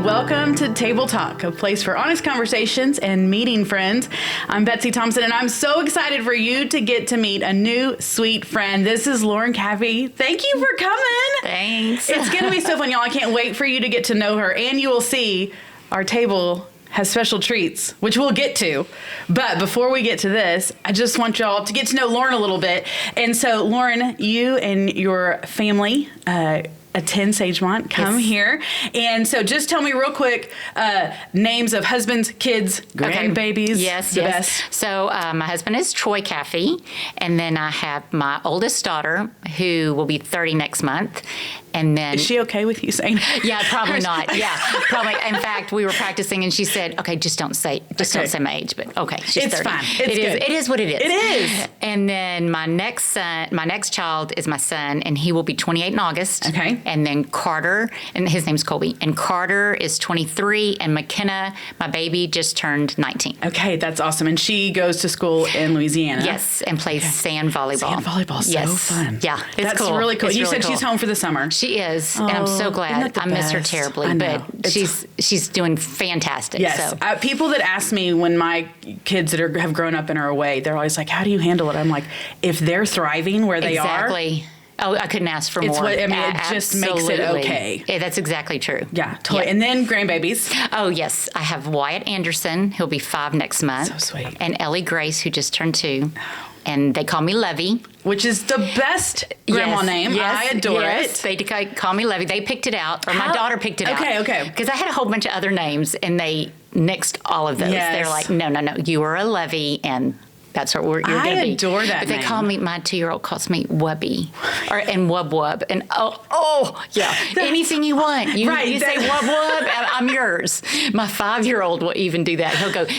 welcome to Table Talk, a place for honest conversations and meeting friends. I'm Betsy Thompson, and I'm so excited for you to get to meet a new sweet friend. This is Lauren Caffey. Thank you for coming. Thanks. It's going to be so fun, y'all. I can't wait for you to get to know her, and you will see our table has special treats, which we'll get to. But before we get to this, I just want y'all to get to know Lauren a little bit. And so, Lauren, you and your family attend Sagemont. Come here. And so just tell me real quick, names of husbands, kids, grandbabies. Yes. Best. So my husband is Troy Caffey, and then I have my oldest daughter, who will be 30 next month. And then, is she okay with you saying? Yeah, probably not. Yeah, probably. In fact, we were practicing, and she said, "Okay, just don't say my age." But okay, she's 30. It's fine. It is what it is. It is. And then my next child is my son, and he will be 28 in August. Okay. And then Carter, and his name's Colby, and Carter is 23, and McKenna, my baby, just turned 19. Okay, that's awesome. And she goes to school in Louisiana. Yes, and plays sand volleyball. Sand volleyball, so fun. Yeah, it's that's cool. really cool. It's you really said cool. She's home for the summer. She is, and I'm so glad. I miss her terribly, but she's doing fantastic. Yes, so. People that ask me when my kids that have grown up and are away, they're always like, "How do you handle it?" I'm like, if they're thriving where they are, exactly. Oh, I couldn't ask for more. It just makes it okay. Yeah, that's exactly true. Yeah, totally. Yeah. And then grandbabies. Oh, yes. I have Wyatt Anderson, who'll be 5 next month. So sweet. And Ellie Grace, who just turned 2. And they call me Levy. Which is the best grandma name. Yes, I adore it. They call me Levy. They picked it out, or my daughter picked it out. Okay. Because I had a whole bunch of other names, and they nixed all of those. Yes. They're like, no, you are a Levy, and that's what you're going to be. I adore that But they name. call me, my 2-year-old calls me Wubby, and Wub, and yeah, anything you want. You say Wub, I'm yours. My 5-year-old will even do that.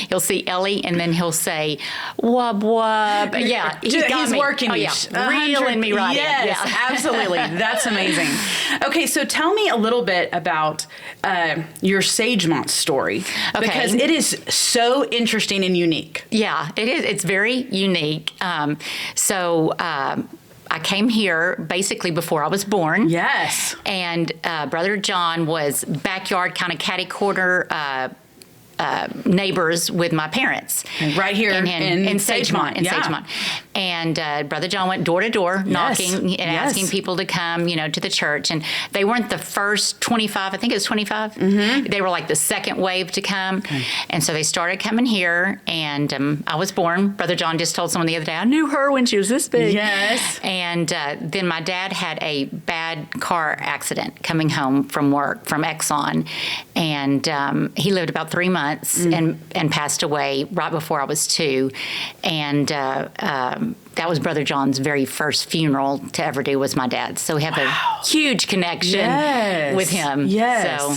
He'll see Ellie, and then he'll say Wub. Yeah, he's working. Oh, yeah, reeling me right in. Yes, Yeah. absolutely. That's amazing. Okay, so tell me a little bit about your Sagemont story. Okay. Because it is so interesting and unique. Yeah, it is. It's very unique. I came here basically before I was born. Yes. And Brother John was backyard kind of catty corner neighbors with my parents. Right here in Sagemont. Sagemont. And Brother John went door to door knocking and asking people to come, to the church. And they weren't the first 25, I think it was 25. Mm-hmm. They were like the second wave to come. Okay. And so they started coming here, and I was born. Brother John just told someone the other day, I knew her when she was this big. Yes. And then my dad had a bad car accident coming home from work from Exxon. And he lived about 3 months and passed away right before I was 2. And that was Brother John's very first funeral to ever do was my dad's. So we have a huge connection with him. Yes. So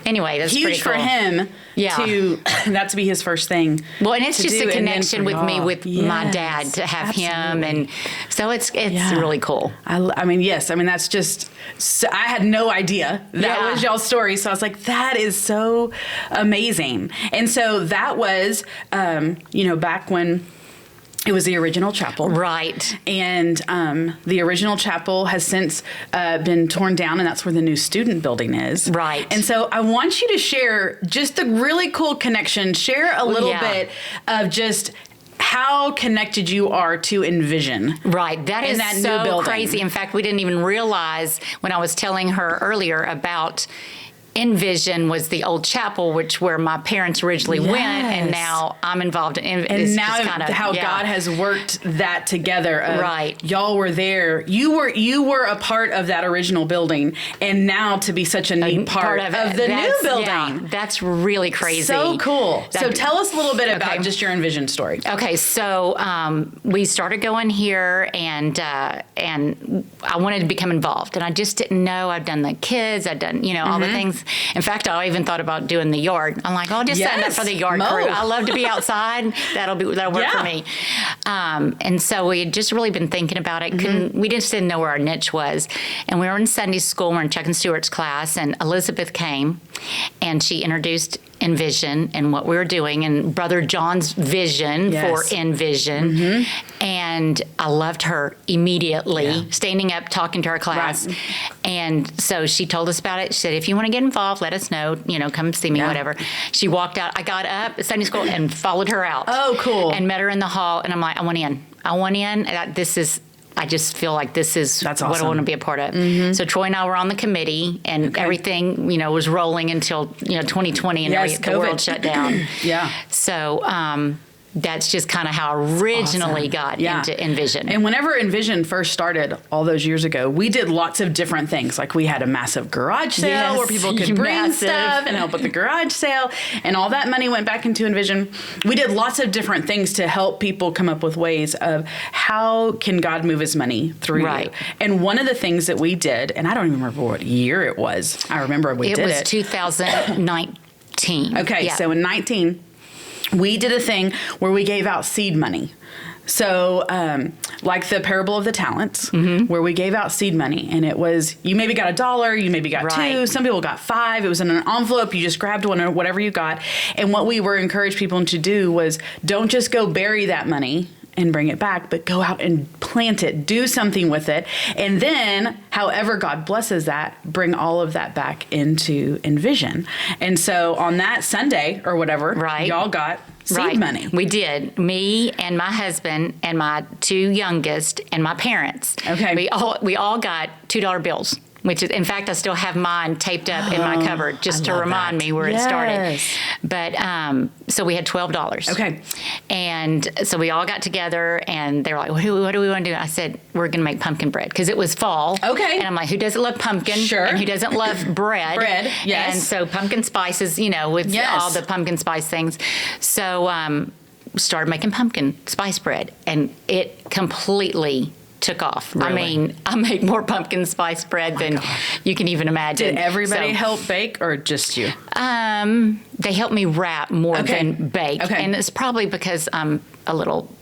anyway, that's huge pretty cool. For him to that to be his first thing. Well, and it's just a connection with me with my dad to have him, and so it's really cool. I mean, that's just. So I had no idea that was y'all's story, so I was like, that is so amazing. And so that was, back when. It was the original chapel. Right. And the original chapel has since been torn down, and that's where the new student building is. Right. And so I want you to share just a really cool connection. Share a little bit of just how connected you are to NVision. Right. That is that so new building. Crazy. In fact, we didn't even realize when I was telling her earlier about NVision was the old chapel, where my parents originally went, and now I'm involved in. And now how God has worked that together. Right, y'all were there. You were a part of that original building, and now to be such a neat part of the new building. Yeah, that's really crazy. So cool. So tell us a little bit about just your NVision story. Okay, so we started going here, and I wanted to become involved, and I just didn't know. I'd done the kids. I'd done all the things. In fact, I even thought about doing the yard. I'm like, I'll just sign up for the yard crew. I love to be outside. That'll work for me. And so we had just really been thinking about it. We just didn't know where our niche was. And we were in Sunday school. We were in Chuck and Stewart's class, and Elizabeth came, and she introduced NVision and what we were doing, and Brother John's vision for NVision. And I loved her immediately, standing up, talking to our class. Right. And so she told us about it. She said, if you want to get involved, let us know, come see me, whatever. She walked out. I got up at Sunday school and followed her out. Oh, cool. And met her in the hall. And I'm like, I want in. I just feel like this is That's what awesome. I want to be a part of. So Troy and I were on the committee, and everything, was rolling until, 2020, and the world shut down. So that's just kind of how I originally got into NVision. And whenever NVision first started all those years ago, we did lots of different things. Like we had a massive garage sale where people could bring stuff and help with the garage sale, and all that money went back into NVision. We did lots of different things to help people come up with ways of how can God move his money through you. And one of the things that we did, and I don't even remember what year it was. I remember we did it. It was 2019. Okay, so in 19, we did a thing where we gave out seed money. So, like the parable of the talents, where we gave out seed money, and it was, you maybe got $1, you maybe got $2, some people got $5. It was in an envelope. You just grabbed one or whatever you got. And what we were encouraged people to do was, don't just go bury that money and bring it back, but go out and plant it, do something with it. And then, however God blesses that, bring all of that back into NVision. And so on that Sunday or whatever, y'all got seed money. We did. Me and my husband and my 2 youngest and my parents. Okay. We all got $2 bills. Which is, in fact, I still have mine taped up in my cupboard just to remind me where it started. But so we had $12. Okay. And so we all got together, and they were like, what do we want to do? I said, we're going to make pumpkin bread because it was fall. Okay. And I'm like, who doesn't love pumpkin? Sure. And who doesn't love bread? Bread, yes. And so pumpkin spices, with all the pumpkin spice things. So started making pumpkin spice bread, and it completely took off. Really? I mean, I make more pumpkin spice bread than you can even imagine. Did everybody help bake or just you? They helped me wrap more than bake. Okay. And it's probably because I'm a little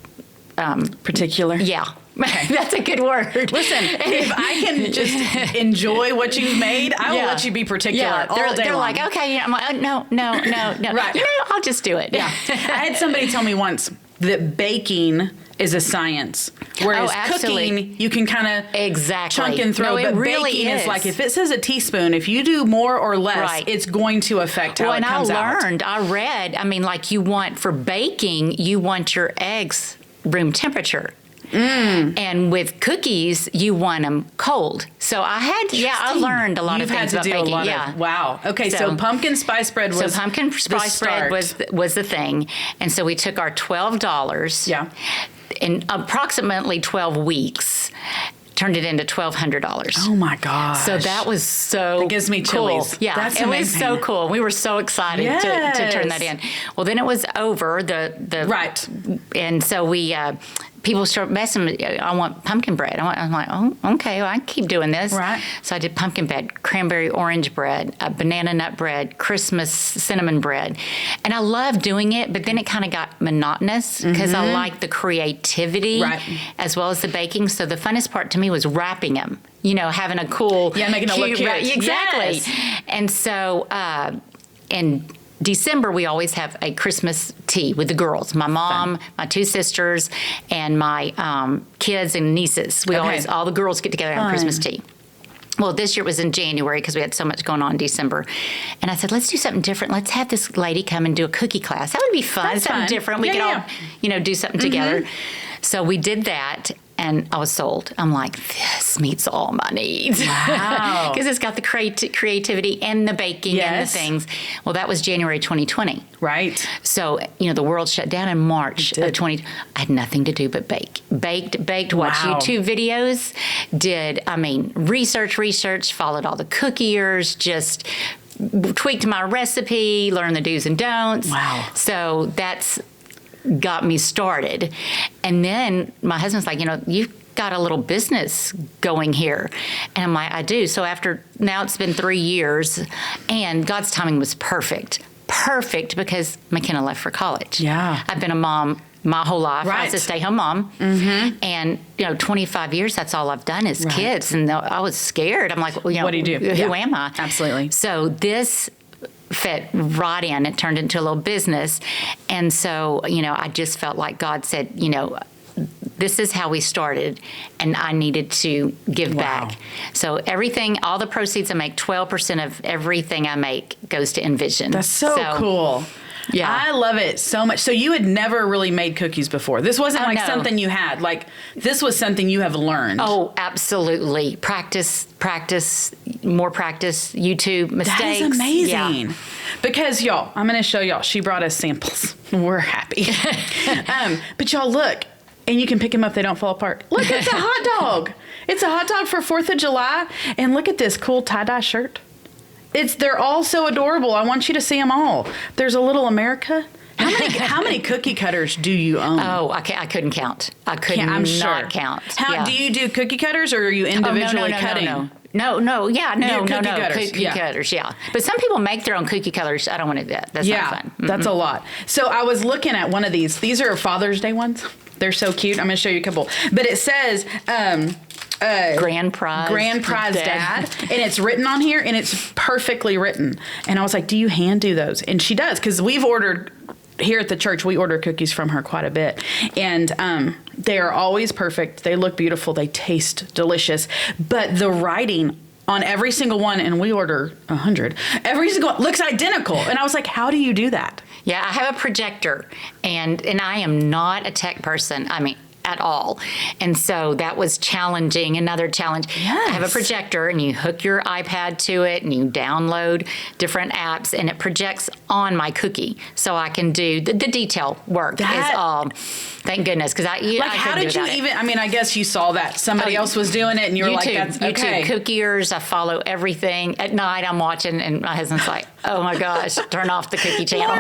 particular. Yeah. Okay. That's a good word. Listen, if I can just enjoy what you've made, I will let you be particular all day long. They're like, okay. I'm like, no. Right. I'll just do it. Yeah. I had somebody tell me once that baking is a science, whereas cooking, you can kind of chunk and throw. No, but really baking is like, if it says a teaspoon, if you do more or less, it's going to affect how it comes out. I read, like you want, for baking, you want your eggs room temperature. And with cookies, you want them cold. So I learned a lot of things about baking. Wow. Okay, so pumpkin spice bread was pumpkin spice bread was the thing. And so we took our $12. Yeah. In approximately 12 weeks, turned it into $1,200. Oh my gosh. So that was so It gives me chillies. cool. Yeah, That's it amazing. was so cool. We were so excited to turn that in. Well, then it was over. Right. And so we people start messing with, I want pumpkin bread. I'm like, oh, okay, well, I can keep doing this. Right. So I did pumpkin bread, cranberry orange bread, banana nut bread, Christmas cinnamon bread. And I love doing it, but then it kind of got monotonous because I like the creativity as well as the baking. So the funnest part to me was wrapping them, having a cool... Yeah, making it look cute. Exactly. Yes. And so in December, we always have a Christmas tea with the girls. My mom, my 2 sisters, and my kids and nieces. All the girls get together and have Christmas tea. Well, this year it was in January because we had so much going on in December. And I said, let's do something different. Let's have this lady come and do a cookie class. That would be fun. That's something fun. different. We could all, do something together. So we did that. And I was sold. I'm like, this meets all my needs. Wow. Because it's got the creativity and the baking and the things. Well, that was January 2020. Right. So, the world shut down in March of 2020. I had nothing to do but bake. Baked, watch YouTube videos, research, followed all the cookiers, just tweaked my recipe, learned the do's and don'ts. Wow. So that's got me started. And then my husband's like, you've got a little business going here. And I'm like, I do. So now it's been 3 years, and God's timing was perfect. perfect because McKenna left for college. Yeah. I've been a mom my whole life. I was a stay-home mom. And, 25 years, that's all I've done is kids. And I was scared. I'm like, well, what do you do? Who am I? Absolutely. So this fit right in. It turned into a little business. And so, I just felt like God said, this is how we started, and I needed to give back. So everything, all the proceeds I make, 12% of everything I make goes to NVision. That's so cool. Yeah. I love it so much. So you had never really made cookies before. This wasn't no. something you had. Like, this was something you have learned. Oh, absolutely. Practice, more practice, YouTube, mistakes. That is amazing. Yeah. Because, y'all, I'm going to show y'all. She brought us samples. We're happy. But y'all, look. And you can pick them up. They don't fall apart. Look, it's a hot dog. It's a hot dog for 4th of July. And look at this cool tie-dye shirt. They're all so adorable. I want you to see them all. There's a little America. How many cookie cutters do you own? Oh, I couldn't count. I couldn't count. How do you do cookie cutters, or are you individually cutting? No. Cookie cutters, yeah. But some people make their own cookie cutters. I don't want to do that. That's not fun. That's a lot. So I was looking at one of these. These are Father's Day ones. They're so cute. I'm going to show you a couple. But it says Grand Prize Dad. And it's written on here, and it's perfectly written. And I was like, do you hand do those? And she does, because we've ordered... Here at the church, we order cookies from her quite a bit. And they are always perfect. They look beautiful. They taste delicious. But the writing on every single one, and we order 100, every single one looks identical. And I was like, how do you do that? Yeah, I have a projector, and I am not a tech person. I mean, at all. And so that was challenging. Another challenge. Yes. I have a projector, and you hook your iPad to it, and you download different apps, and it projects on my cookie, so I can do the detail work. Is all. Thank goodness, because how did you even? I mean, I guess you saw that somebody else was doing it, and you were like, "That's okay." YouTube cookiers. I follow everything. At night, I'm watching, and my husband's like, "Oh my gosh, turn off the cookie channel."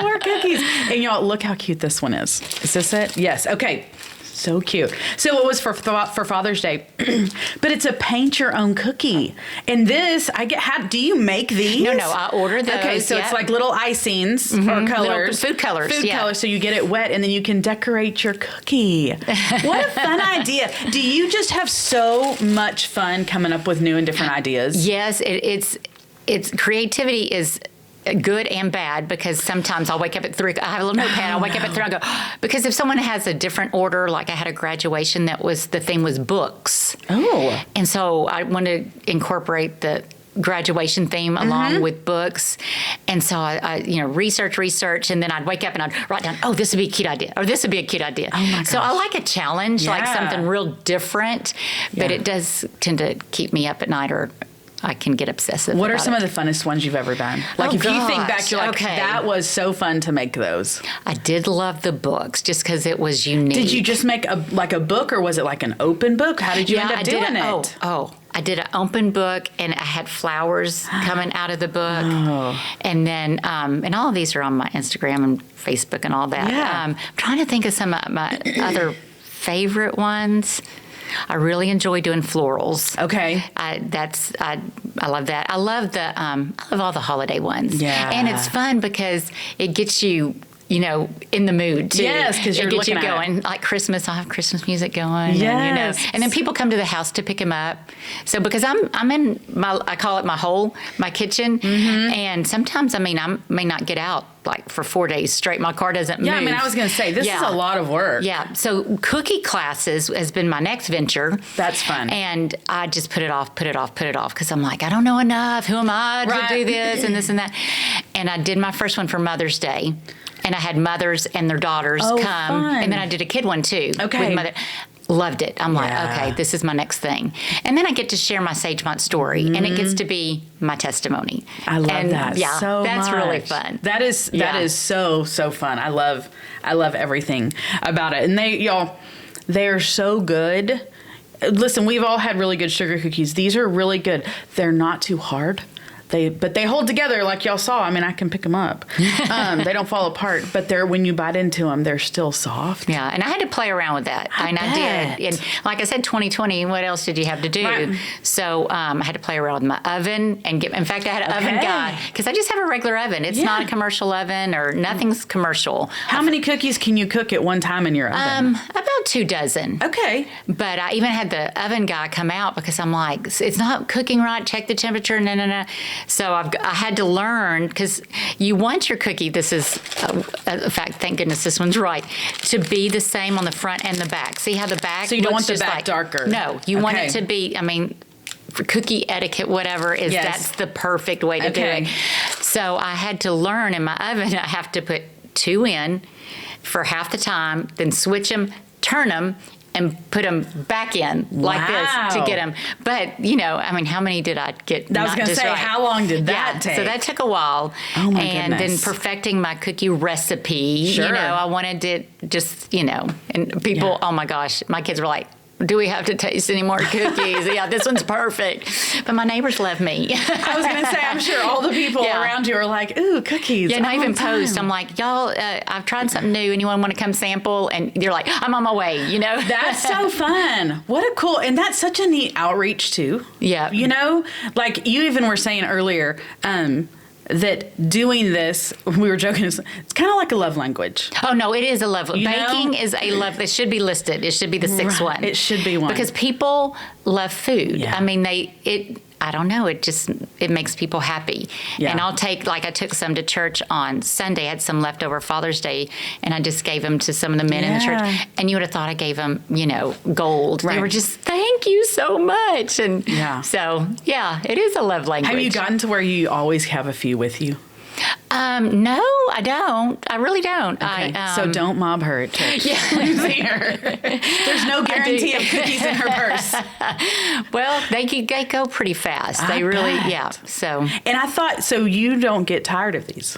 More cookies. And y'all, look how cute this one is. Is this it? Yes. Okay. So cute. So it was for Father's Day, but it's a paint your own cookie. And this, do you make these? No, I order those. Okay, so it's like little icings or colors. Food colors. Food colors, so you get it wet and then you can decorate your cookie. What a fun idea. Do you just have so much fun coming up with new and different ideas? Yes, it's creativity is good and bad, because sometimes I'll wake up at 3. I have a little notepad. I'll wake up at 3 and go, because if someone has a different order, like I had a graduation the theme was books. Oh. And so I wanted to incorporate the graduation theme along with books. And so I research, and then I'd wake up and I'd write down, oh, this would be a cute idea, or this would be a cute idea. Oh my gosh. So I like a challenge, like something real different, but it does tend to keep me up at night, or I can get obsessive. What are some of the funnest ones you've ever done? Like, if you think back, you're like, that was so fun to make those. I did love the books just because it was unique. Did you just make a book, or was it like an open book? How did you end up doing it? I did an open book, and I had flowers coming out of the book. Oh. And then, and all of these are on my Instagram and Facebook and all that. Yeah. I'm trying to think of some of my other favorite ones. I really enjoy doing florals. Okay. I love that. I love all the holiday ones. Yeah. And it's fun because it gets you, in the mood too. Yes, because you're looking at it. Going. Like Christmas, I'll have Christmas music going. Yes. And then people come to the house to pick them up. So because I'm in I call it my kitchen, and sometimes I may not get out like for 4 days straight. My car doesn't move. Yeah, I mean, I was going to say, this is a lot of work. Yeah. So cookie classes has been my next venture. That's fun. And I just put it off because I'm like, I don't know enough. Who am I to do this and this and that? And I did my first one for Mother's Day. And I had mothers and their daughters come. Fun. And then I did a kid one too. Okay. With mother. Loved it. I'm like, okay, this is my next thing. And then I get to share my Sagemont story, and it gets to be my testimony. I love that so much. That's really fun. That is so fun. I love everything about it. And they are so good. Listen, we've all had really good sugar cookies. These are really good. They're not too hard. they hold together like y'all saw. I mean, I can pick them up. They don't fall apart, but when you bite into them, they're still soft. Yeah, and I had to play around with that. I did. And like I said, 2020, what else did you have to do? Right. So I had to play around with my oven. In fact, I had an oven guy, because I just have a regular oven. It's not a commercial oven, or nothing's commercial. How many cookies can you cook at one time in your oven? About 2 dozen. Okay. But I even had the oven guy come out, because I'm like, it's not cooking right. Check the temperature. No. So I had to learn, because you want your cookie, this is a fact, thank goodness this one's right, to be the same on the front and the back. See how the back So you don't want looks the just back darker? No, you want it to be, for cookie etiquette, whatever, that's the perfect way to do it. So I had to learn in my oven, I have to put 2 in for half the time, then switch them, turn them, and put them back in like this to get them. But, how many did I get? I was going to say, how long did that take? So that took a while. Oh, my and goodness. then perfecting my cookie recipe. Sure. I wanted to just, and people, oh my gosh, my kids were like, do we have to taste any more cookies? Yeah, this one's perfect. But my neighbors love me. I was going to say, I'm sure all the people around you are like, ooh, cookies. Yeah, and I even post. I'm like, y'all, I've tried something new. Anyone want to come sample? And you're like, I'm on my way, That's so fun. What a cool, and that's such a neat outreach too. Yeah. Like you even were saying earlier, that doing this, we were joking, it's kind of like a love language. Oh, no, it is a love. Baking is a love. It should be listed. It should be the 6th one. It should be one. Because people love food. Yeah. I don't know. It makes people happy. Yeah. And I took some to church on Sunday. I had some leftover Father's Day, and I just gave them to some of the men in the church. And you would have thought I gave them, gold. Right. They were just, thank you so much. And so, it is a love language. Have you gotten to where you always have a few with you? No, I don't. I really don't. Okay. So don't mob her at church. Yeah. See her. There's no guarantee of cookies in her purse. Well, they go pretty fast. They really, So. And I thought, so you don't get tired of these?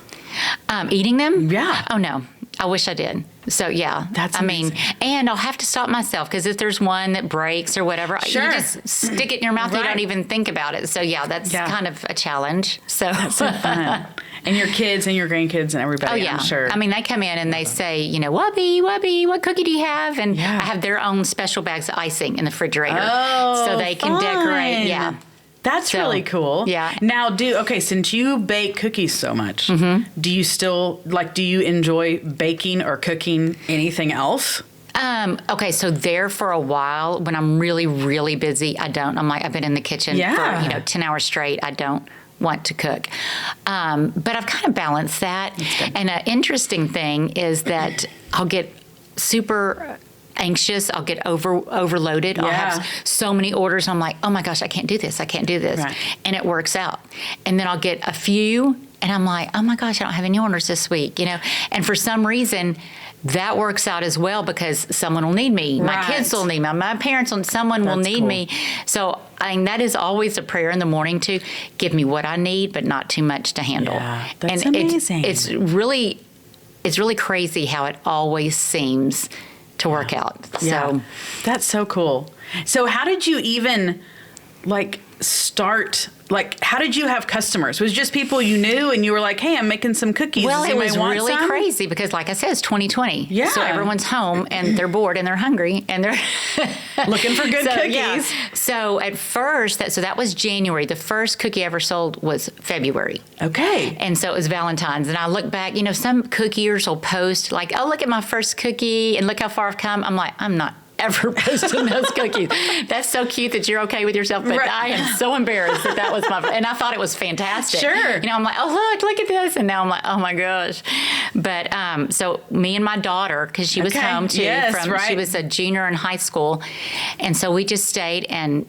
Eating them? Yeah. Oh, no. I wish I did. So, yeah. That's amazing. And I'll have to stop myself, because if there's one that breaks or whatever, you just stick it in your mouth. You don't even think about it. So, that's kind of a challenge. So that's so fun. And your kids and your grandkids and everybody, oh, yeah. I'm sure. They come in and they say, Wubby, what cookie do you have? And I have their own special bags of icing in the refrigerator. Oh, so they can decorate. Yeah. That's really cool. Yeah. Now, since you bake cookies so much, do you still, do you enjoy baking or cooking anything else? Okay, so there for a while, when I'm really, really busy, I don't. I've been in the kitchen for, 10 hours straight. I don't want to cook. But I've kind of balanced that. And an interesting thing is that I'll get super anxious. I'll get overloaded. Yeah. I'll have so many orders. I'm like, oh my gosh, I can't do this. Right. And it works out. And then I'll get a few and I'm like, oh my gosh, I don't have any orders this week, And for some reason, that works out as well, because someone will need me. My kids will need me. My parents someone will need me. So that is always a prayer in the morning, to give me what I need, but not too much to handle. Yeah, that's amazing. It's really crazy how it always seems to work out. So that's so cool. So how did you even start? How did you have customers? Was it just people you knew and you were like, hey, I'm making some cookies. Well, it was really some? crazy, because like I said, it's 2020. Yeah. So everyone's home and they're bored and they're hungry and they're looking for good cookies. Yeah. So at first, that was January. The first cookie I ever sold was February. Okay. And so it was Valentine's. And I look back, some cookiers will post like, oh, look at my first cookie and look how far I've come. I'm like, I'm not ever posting those cookies. That's so cute that you're okay with yourself, but I am so embarrassed that was and I thought it was fantastic. Sure. I'm like, oh, look at this. And now I'm like, oh my gosh. But so me and my daughter, because she was home too, she was a junior in high school. And so we just stayed and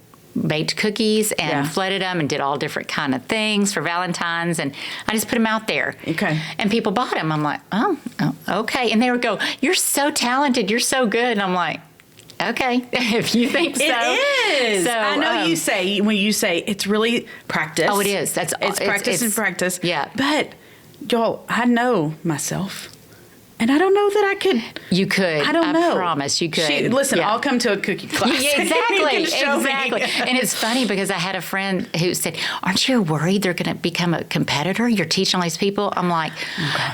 baked cookies and flooded them and did all different kind of things for Valentine's, and I just put them out there. Okay. And people bought them. I'm like, oh, okay. And they would go, you're so talented. You're so good. And I'm like, okay, if you think so. It is. So, I know when you say it's really practice. Oh, it is. It's practice and practice. Yeah. But y'all, I know myself. And I don't know that I could. You could. I don't know. I promise you could. Listen, Yeah. I'll come to a cookie class. Yeah, exactly. You can show me. Exactly. And it's funny because I had a friend who said, "Aren't you worried they're going to become a competitor? You're teaching all these people." I'm like,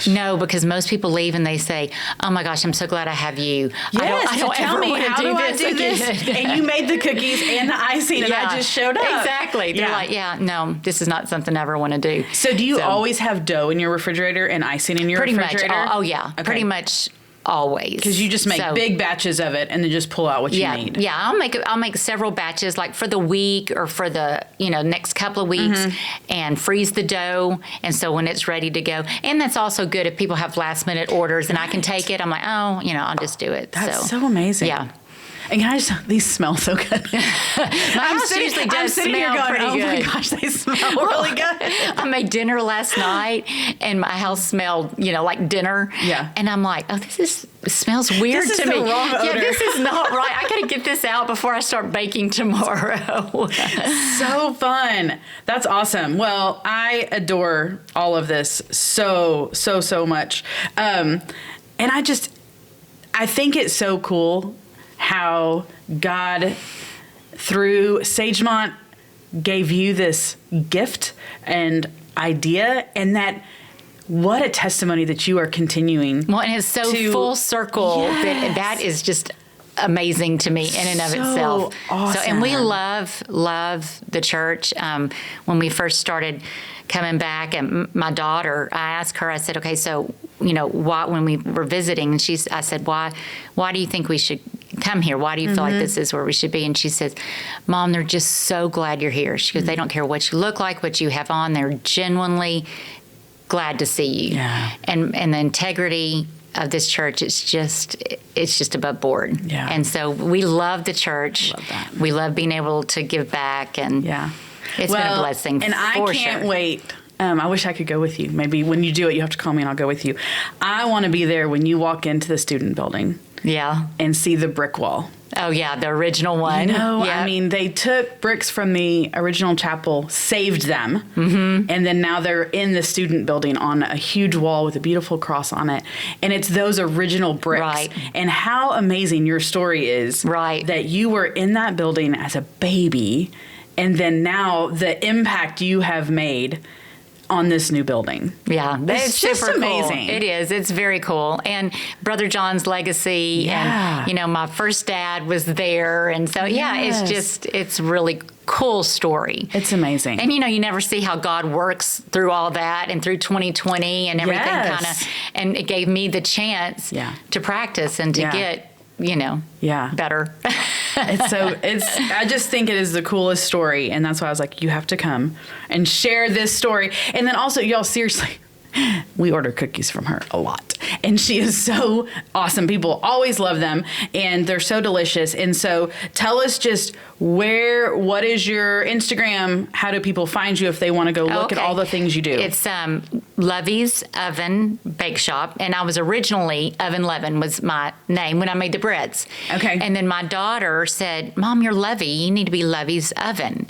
no, because most people leave and they say, "Oh my gosh, I'm so glad I have you. Yes, I don't tell ever me, want to how do do I this do this?" again." And you made the cookies and the icing, and I just showed up. Exactly. They're like, no, this is not something I ever want to do. So do you always have dough in your refrigerator and icing in your Pretty refrigerator? much. Oh, yeah. Okay. Pretty much always. Because you just make big batches of it and then just pull out what you need. Yeah, I'll make several batches, like for the week or for the next couple of weeks, and freeze the dough. And so when it's ready to go, and that's also good if people have last minute orders and I can take it. I'm like, I'll just do it. That's so amazing. Yeah. And these smell so good. My house usually does smell pretty good. Oh my gosh, they smell really good. I made dinner last night, and my house smelled, like dinner. Yeah. And I'm like, it smells weird This is to me. the wrong odor. Yeah, this is not right. I got to get this out before I start baking tomorrow. So fun. That's awesome. Well, I adore all of this so much. And I think it's so cool how God, through Sagemont, gave you this gift and idea, and that what a testimony that you are continuing. Well, and it's so full circle that is just amazing to me in and of itself. Awesome. So, and we love the church. When we first started coming back, and my daughter, I asked her, I said, okay, so, when we were visiting, and I said, why do you think we should come here? Why do you feel like this is where we should be? And she says, Mom, they're just so glad you're here. She goes, they don't care what you look like, what you have on. They're genuinely glad to see you. Yeah. And the integrity of this church, it's just above board. Yeah. And so we love the church. Love that. We love being able to give back, and it's been a blessing. And I can't wait. I wish I could go with you. Maybe when you do it, you have to call me and I'll go with you. I want to be there when you walk into the student building. Yeah. And see the brick wall. Oh, yeah, the original one. I mean, they took bricks from the original chapel, saved them, and then now they're in the student building on a huge wall with a beautiful cross on it. And it's those original bricks. Right. And how amazing your story is. Right. That you were in that building as a baby, and then now the impact you have made on this new building. Yeah, it's just super amazing. Cool. It is. It's very cool. And Brother John's legacy, and my first dad was there, and so it's really cool story. It's amazing. And you never see how God works through all that and through 2020 and everything kind of, and it gave me the chance to practice and to get better. I just think it is the coolest story, and that's why I was like, you have to come and share this story. And then also, y'all, seriously, we order cookies from her a lot, and she is so awesome. People always love them, and they're so delicious. And so tell us just what is your Instagram? How do people find you if they want to go look at all the things you do? It's Lovey's Oven Bake Shop, and I was originally Oven Levin was my name when I made the breads. Okay. And then my daughter said, Mom, you're Lovey. You need to be Lovey's Oven.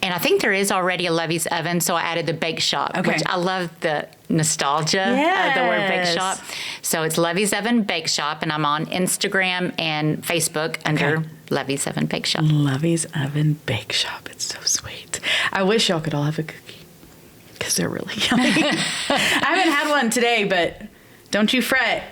And I think there is already a Lovey's Oven, so I added the Bake Shop, which I love the nostalgia of the word bake shop. So it's Lovey's Oven Bake Shop, and I'm on Instagram and Facebook under Lovey's Oven Bake Shop. Lovey's Oven Bake Shop. It's so sweet. I wish y'all could all have a cookie because they're really yummy. I haven't had one today, but don't you fret.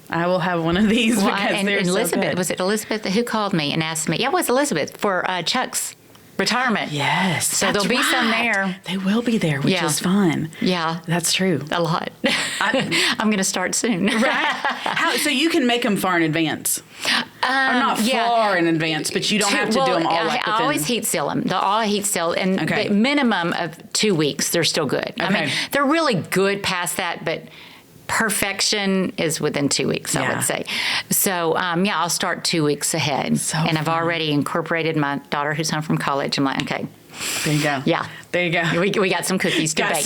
I will have one of these because they're Elizabeth, so good. was it Elizabeth who called me and asked me? Yeah, it was Elizabeth for Chuck's retirement. Yes. So there'll be some there. They will be there, which is fun. Yeah. That's true. A lot. I'm going to start soon. Right. So you can make them far in advance. Or not far in advance, but you don't have to do them all like within. I always heat seal them. They're all heat sealed. And the minimum of 2 weeks, they're still good. I mean, they're really good past that, but perfection is within 2 weeks, I would say. So, I'll start 2 weeks ahead. And I've already incorporated my daughter who's home from college. I'm like, okay. There you go. Yeah. There you go. We got some cookies to bake.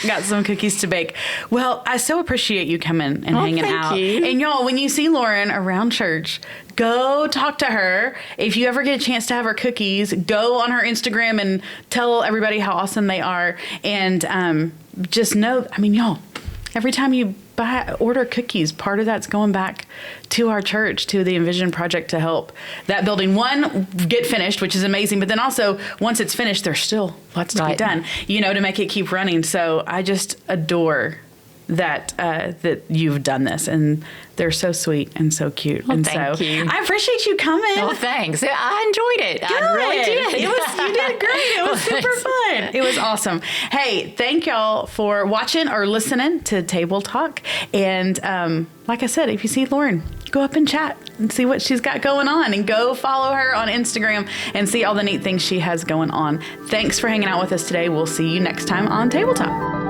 Got some cookies to bake. Well, I so appreciate you coming and hanging out. You. And y'all, when you see Lauren around church, go talk to her. If you ever get a chance to have her cookies, go on her Instagram and tell everybody how awesome they are. And just know, I mean, y'all, every time you order cookies. Part of that's going back to our church, to the NVision project, to help that building, one, get finished, which is amazing. But then also, once it's finished, there's still lots to be done, to make it keep running. So I just adore that you've done this, and they're so sweet and so cute. Well, and thank you. I appreciate you coming. Oh, thanks. I enjoyed it. Good. I really did. You did great. It was super fun. It was awesome. Hey, thank y'all for watching or listening to Table Talk. And like I said, if you see Lauren, go up and chat and see what she's got going on, and go follow her on Instagram and see all the neat things she has going on. Thanks for hanging out with us today. We'll see you next time on Table Talk.